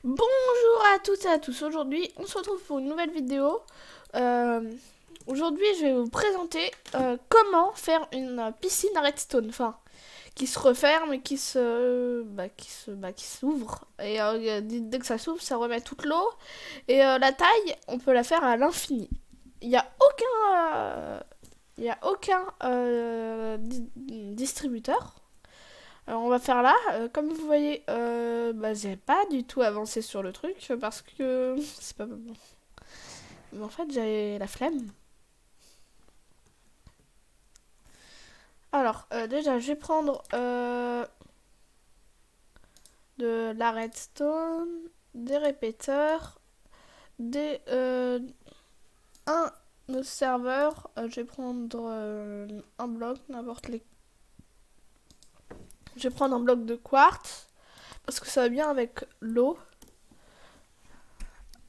Bonjour à toutes et à tous, aujourd'hui on se retrouve pour une nouvelle vidéo. Aujourd'hui je vais vous présenter comment faire une piscine à redstone, enfin qui se referme et qui s'ouvre. Et dès que ça s'ouvre ça remet toute l'eau et la taille on peut la faire à l'infini. Il n'y a aucun distributeur. Alors on va faire là, comme vous voyez, j'ai pas du tout avancé sur le truc parce que c'est pas bon. Mais en fait j'avais la flemme. Alors déjà je vais prendre de la redstone, des répéteurs, un serveur. Je vais prendre un bloc, n'importe les. Je vais prendre un bloc de quartz parce que ça va bien avec l'eau.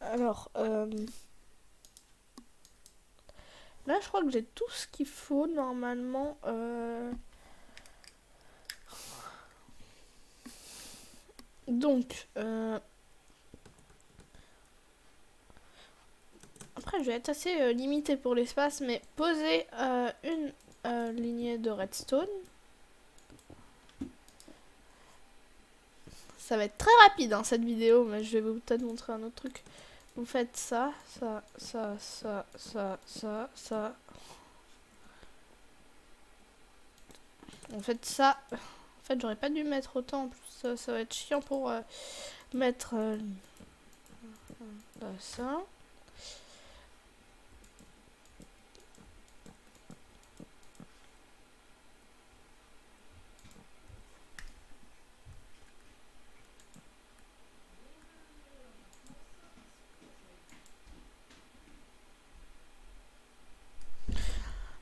Alors là, je crois que j'ai tout ce qu'il faut normalement. Donc, après, je vais être assez limité pour l'espace, mais poser une lignée de redstone. Ça va être très rapide hein, cette vidéo, mais je vais vous peut-être montrer un autre truc. Vous faites ça, ça, ça, ça, ça, ça, ça. En fait, ça. En fait, j'aurais pas dû mettre autant. En plus, ça va être chiant pour mettre ça.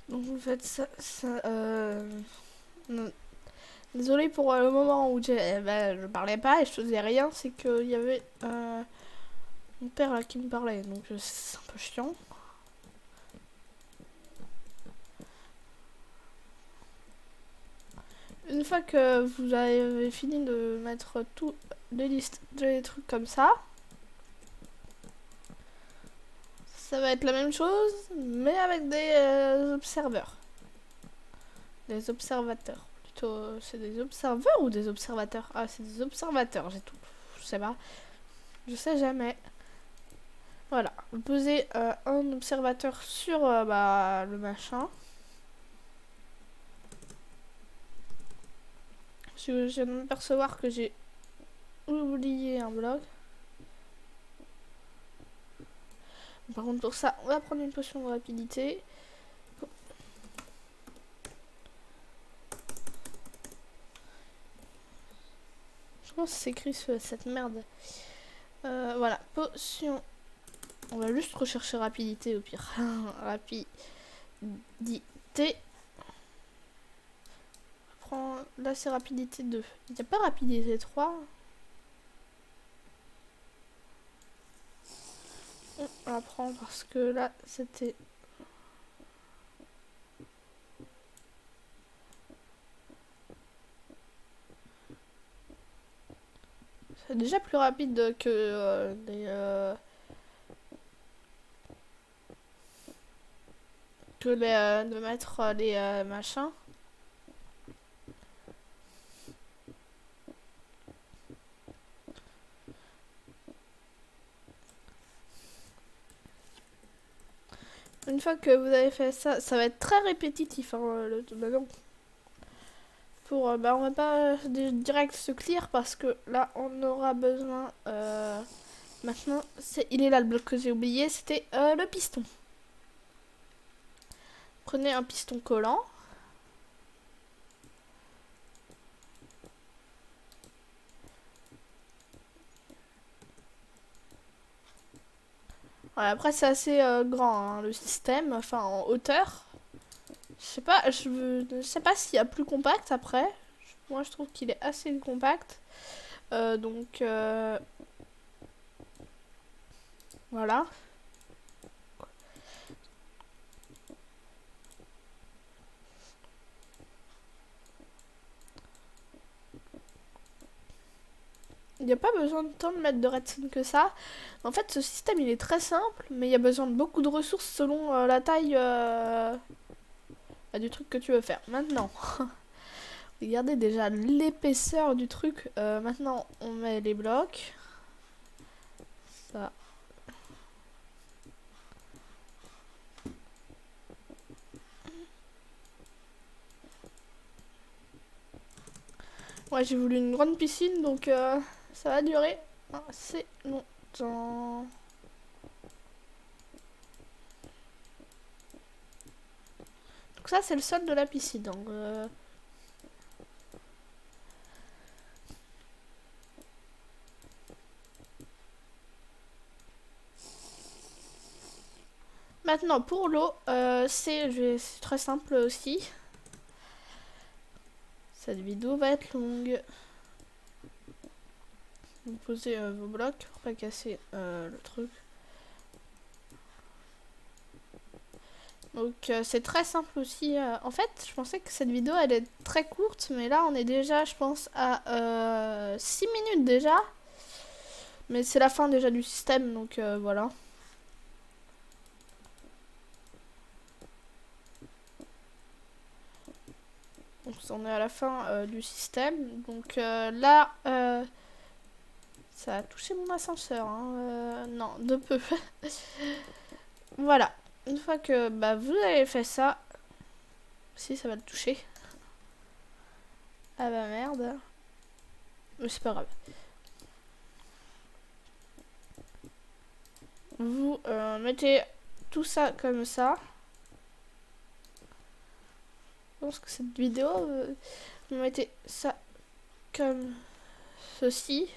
Donc vous faites ça. Non. Désolée pour le moment où je parlais pas et je faisais rien, c'est qu'il y avait mon père là qui me parlait, donc c'est un peu chiant. Une fois que vous avez fini de mettre tous les listes, les trucs comme ça va être la même chose, mais avec des observeurs. Des observateurs. Plutôt, c'est des observeurs ou des observateurs? Ah, c'est des observateurs, j'ai tout. Je sais pas. Je sais jamais. Voilà. Vous posez un observateur sur le machin. Je viens de m'apercevoir que j'ai oublié un bloc. Par contre, pour ça, on va prendre une potion de rapidité. Comment ça s'écrit cette merde? Voilà, potion. On va juste rechercher rapidité au pire. Rapidité. Là, c'est rapidité 2. Il n'y a pas rapidité 3. On va prendre parce que là, c'était. C'est déjà plus rapide que de mettre les machins. Une fois que vous avez fait ça, ça va être très répétitif. Hein, maintenant. On va pas direct se clear parce que là, on aura besoin. Maintenant, il est là le bloc que j'ai oublié, c'était le piston. Prenez un piston collant. Ouais, après, c'est assez grand hein, le système, enfin en hauteur. Je sais pas s'il y a plus compact après. Moi, je trouve qu'il est assez compact. Donc, voilà. Il n'y a pas besoin de tant de mettre de redstone que ça. En fait, ce système, il est très simple, mais il y a besoin de beaucoup de ressources selon la taille du truc que tu veux faire. Maintenant, regardez déjà l'épaisseur du truc. Maintenant, on met les blocs. Ça. Ouais, j'ai voulu une grande piscine, donc ça va durer assez longtemps. Donc ça, c'est le sol de la piscine. Donc, maintenant, pour l'eau, c'est très simple aussi. Cette vidéo va être longue. Vous posez vos blocs pour pas casser le truc. Donc c'est très simple aussi. En fait, je pensais que cette vidéo elle est très courte, mais là on est déjà, je pense, à 6 minutes déjà. Mais c'est la fin déjà du système, donc voilà. Donc on est à la fin du système. Donc là, ça a touché mon ascenseur. Hein. Non, de peu. Voilà. Une fois que vous avez fait ça, si ça va le toucher. Ah bah merde. Mais c'est pas grave. Vous mettez tout ça comme ça. Je pense que cette vidéo, vous mettez ça comme ceci.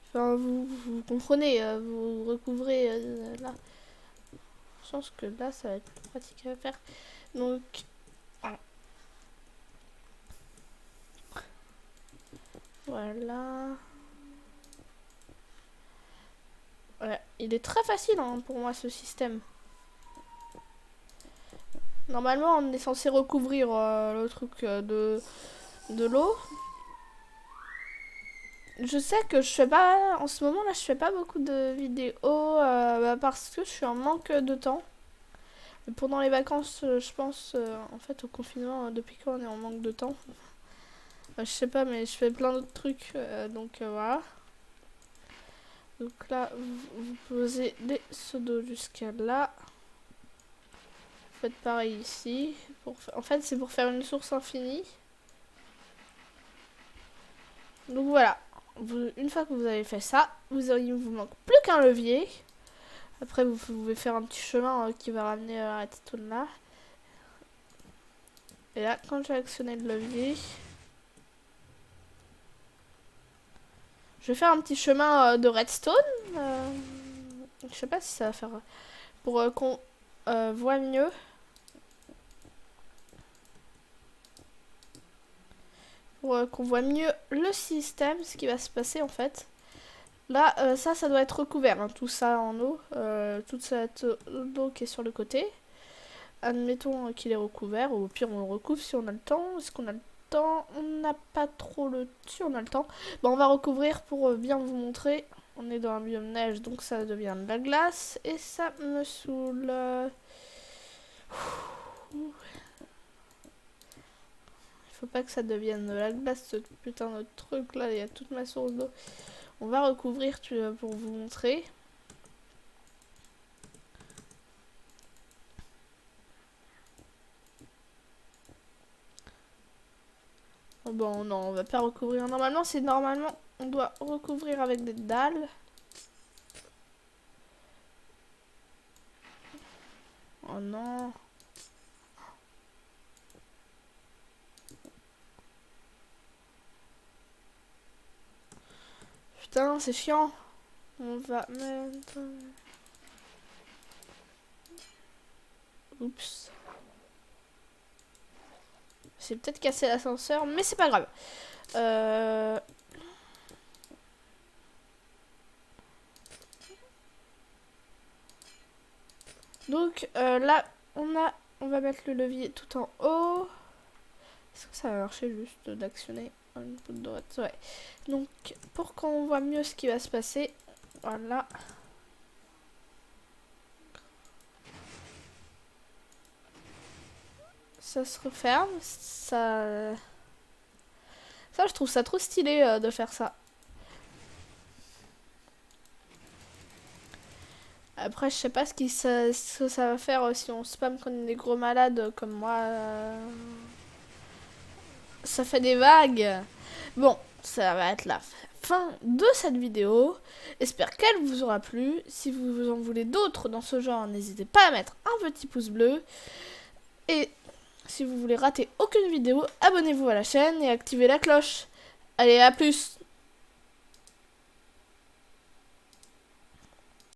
Enfin, vous comprenez, vous recouvrez là. Je pense que là, ça va être plus pratique à faire. Donc, voilà. Ouais, il est très facile hein, pour moi ce système. Normalement, on est censé recouvrir le truc de l'eau. Je sais que je fais pas, en ce moment là, je fais pas beaucoup de vidéos parce que je suis en manque de temps. Mais pendant les vacances, je pense, en fait, au confinement, depuis quand on est en manque de temps. Je sais pas, mais je fais plein d'autres trucs, donc voilà. Donc là, vous posez les seaux d'eau jusqu'à là. Vous faites pareil ici. En fait, c'est pour faire une source infinie. Donc voilà. Une fois que vous avez fait ça, il vous manque plus qu'un levier. Après, vous pouvez faire un petit chemin qui va ramener la redstone là. Et là, quand je vais actionner le levier, je vais faire un petit chemin de redstone. Je sais pas si ça va faire pour qu'on voit mieux. Pour qu'on voit mieux le système, ce qui va se passer en fait. Là, ça doit être recouvert, hein, tout ça en eau, toute cette eau qui est sur le côté. Admettons qu'il est recouvert, ou au pire on le recouvre si on a le temps. Est-ce qu'on a le temps? On n'a pas trop le temps. Si on a le temps. Bon, on va recouvrir pour bien vous montrer. On est dans un biome neige, donc ça devient de la glace. Et ça me saoule. Il faut pas que ça devienne de la glace, ce putain de truc là. Il y a toute ma source d'eau. On va recouvrir pour vous montrer. Oh bon, non, on va pas recouvrir. Normalement, on doit recouvrir avec des dalles. Oh non. Putain, c'est chiant. On va mettre... Oups. J'ai peut-être cassé l'ascenseur, mais c'est pas grave. Donc là, on va mettre le levier tout en haut. Est-ce que ça va marcher juste d'actionner? Une poutre droite, ouais. Donc, pour qu'on voit mieux ce qui va se passer, voilà. Ça se referme, ça, je trouve ça trop stylé de faire ça. Après, je sais pas ce que ça va faire si on spam comme des gros malades comme moi. Ça fait des vagues. Bon, ça va être la fin de cette vidéo. J'espère qu'elle vous aura plu. Si vous en voulez d'autres dans ce genre, n'hésitez pas à mettre un petit pouce bleu. Et si vous voulez rater aucune vidéo, abonnez-vous à la chaîne et activez la cloche. Allez, à plus!